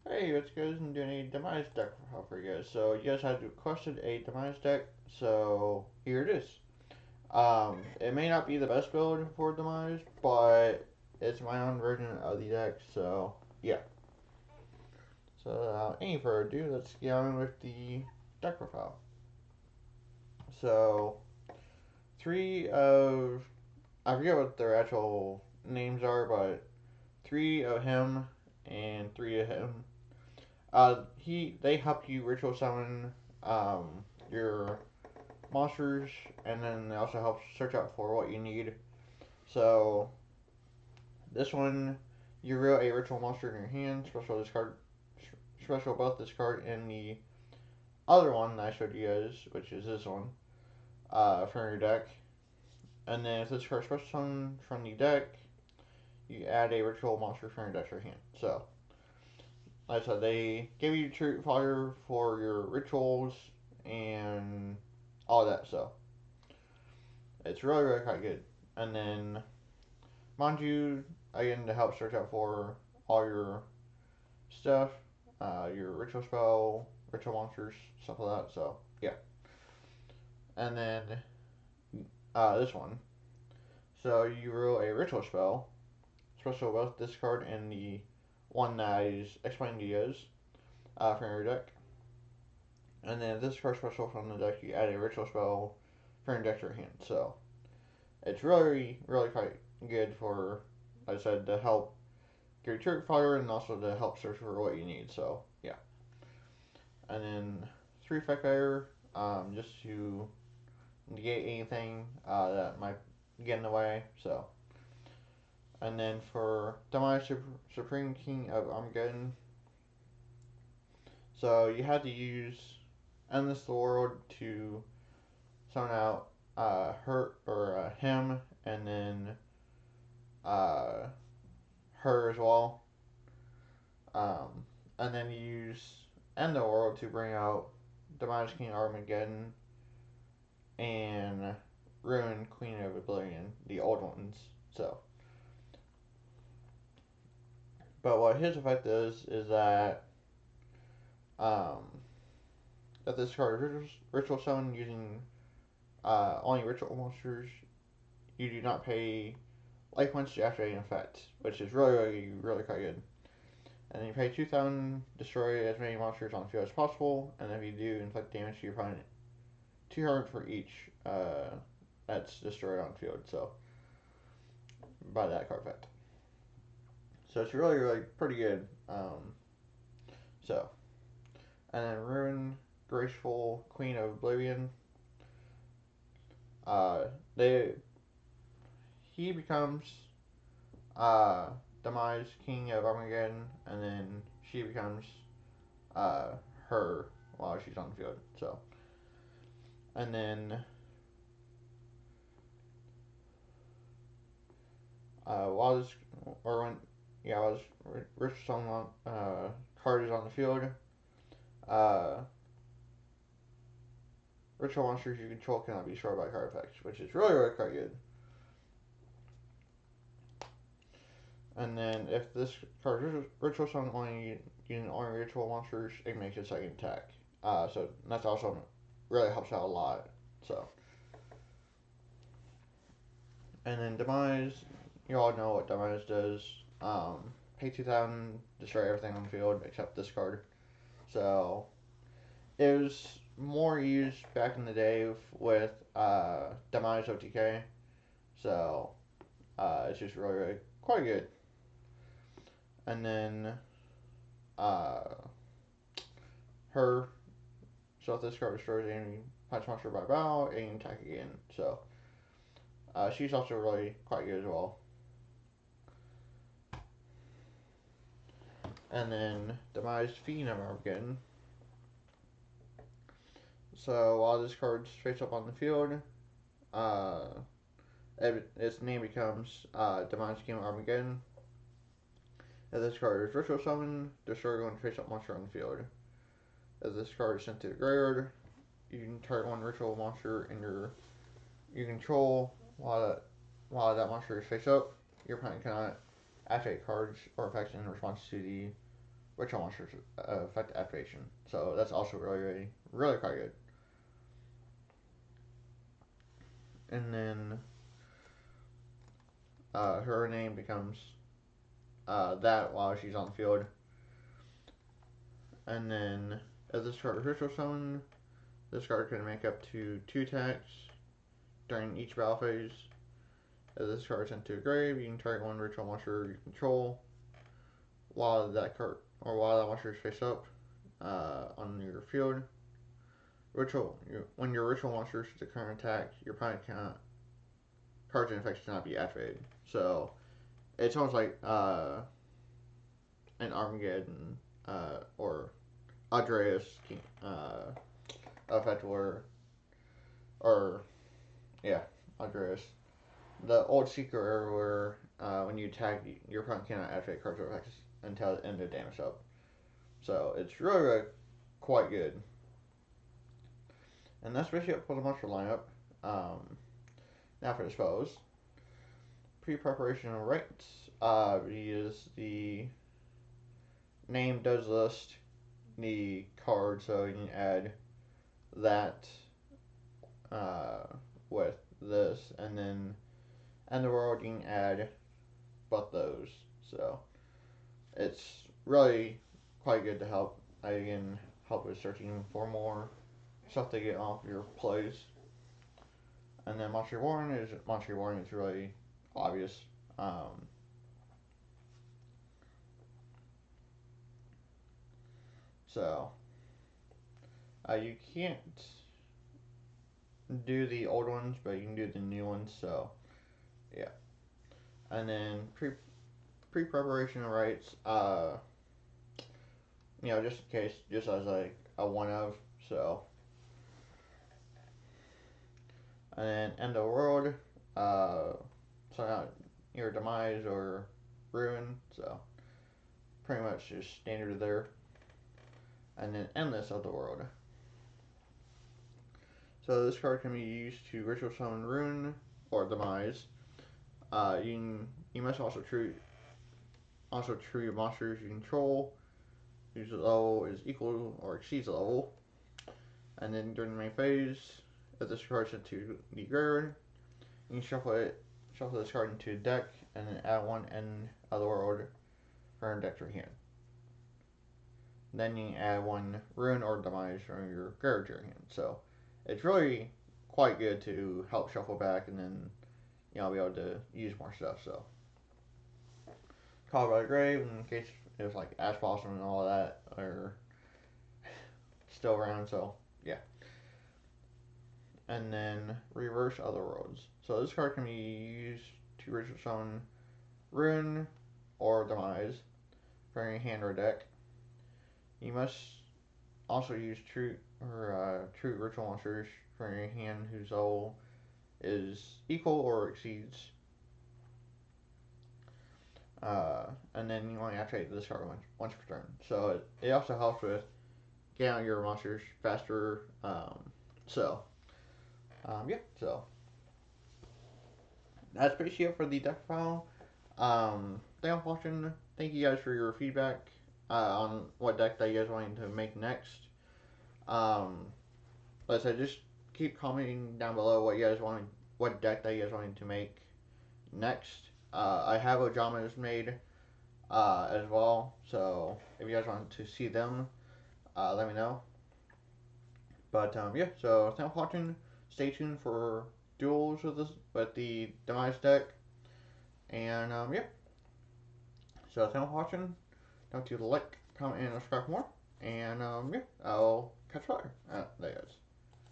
Hey, what's good? I'm doing a Demise deck for you guys. So you guys had requested a Demise deck, so here it is. It may not be the best build for Demise, but it's my own version of the deck, so yeah. So any further ado, let's get on with the deck profile. So three of I forget what their actual names are, but three of him and three of him. They help you ritual summon your monsters, and then they also help search out for what you need. So this one, you reveal a ritual monster in your hand. Special both this card and the other one that I showed you guys, which is this one, from your deck. And then if this card special summon from the deck, you add a ritual monster from your deck to your hand. So like I said, they give you true fire for your rituals and all that. So it's really quite good. And then, mind you, again to help search out for all your stuff, your ritual spell, ritual monsters, stuff like that. So yeah. And then this one. So you roll a ritual spell, special both this card and the one that is explained to you guys from your deck. And then this card special from the deck, you add a ritual spell from your deck to your hand. So it's really quite good for, like I said, to help get your trick fire and also to help search for what you need. So yeah, and then three effect fire, just to negate anything that might get in the way. So and then for Demise Supreme King of Armageddon, so you had to use Endless the World to summon out her or him, and then uh, her as well. Um, and then you use End the World to bring out Demise King Armageddon and Ruin Queen of Oblivion, the old ones. So, but what his effect is that um, if this card is ritual summon using only ritual monsters, you do not pay life points to activate an effect, which is really quite good. And then you pay 2,000, destroy as many monsters on the field as possible, and if you do, inflict damage to your opponent 200 for each that's destroyed on the field. So by that card effect. So it's really pretty good. So and then Ruin, Graceful Queen of Oblivion. They he becomes uh, Demise King of Armageddon, and then she becomes uh, her while she's on the field. So and then while this or when yeah while this rich someone card is on the field, uh, ritual monsters you control cannot be destroyed by card effects, which is really quite good. And then if this card is ritual summon only using only ritual monsters, it makes a second attack. So that's also really helps out a lot. So and then Demise, you all know what Demise does. Pay 2,000, destroy everything on the field except this card. So it was more used back in the day with Demise OTK. So it's just really quite good. And then uh, her, so if this card destroys any punch monster by battle, it can attack again. So she's also really quite good as well. And then Demise Fiend of Armageddon. So while this card's face up on the field, uh, its name becomes Demise King of Armageddon. If this card is ritual summon, destroy one face up monster on the field. If this card is sent to the graveyard, you can target one ritual monster in you control while that monster is face up. Your opponent cannot activate cards or effects in response to the ritual monsters effect activation. So that's also really quite good. And then her name becomes that while she's on the field. And then as this card is ritual summon, this card can make up to 2 attacks during each battle phase. As this card is sent to a grave, you can target one ritual monster you control while that monster is face up on your field. When your ritual monster is the current attack, your opponent cards and effects cannot be activated. So it's almost like an Armageddon or Andreas effect or yeah, Andreas. The old secret where when you attack, your opponent cannot activate cards or effects until the end of the damage up. So it's really quite good. And that's basically it for the monster lineup. Now for the spells. Pre-preparation rites. Is the name does list the card, so you can add that with this, and then in the world you can add but those. So it's really quite good to help. I can help with searching for more stuff to get off your plays. And then Monster Reborn is really obvious. So you can't do the old ones, but you can do the new ones. So yeah. And then pre preparation rights. Just in case, just as like a one of. So and then end of world. So not your demise or ruin. So pretty much just standard there. And then endless of the world. So this card can be used to ritual summon ruin or demise. You must also treat monsters you control whose level is equal or exceeds the level. And then during the main phase, if this card is sent to the graveyard, you can shuffle this card into a deck, and then add one end of the world from deck to your hand. Then you can add one ruin or demise from your graveyard to your hand. So it's really quite good to help shuffle back, and then be able to use more stuff. So Call by the Grave, in case it was like Ash Blossom and all of that are still around. So yeah. And then Reverse Other Worlds. So this card can be used to ritual summon ruin or demise from your hand or deck. You must also use true ritual monsters from your hand whose level is equal or exceeds. And then you want to activate this card once per turn. So it also helps with getting out your monsters faster. So that's basically it for the deck file. Thank you for watching. Thank you guys for your feedback on what deck that you guys want to make next. Like I said, just keep commenting down below what deck that you guys wanted to make next. I have Ojamas made as well, so if you guys want to see them, let me know. But so thanks for watching. Stay tuned for duels with the Demise deck, and so thanks for watching. Don't forget to like, comment, and subscribe for more. And I'll catch you later. There you guys.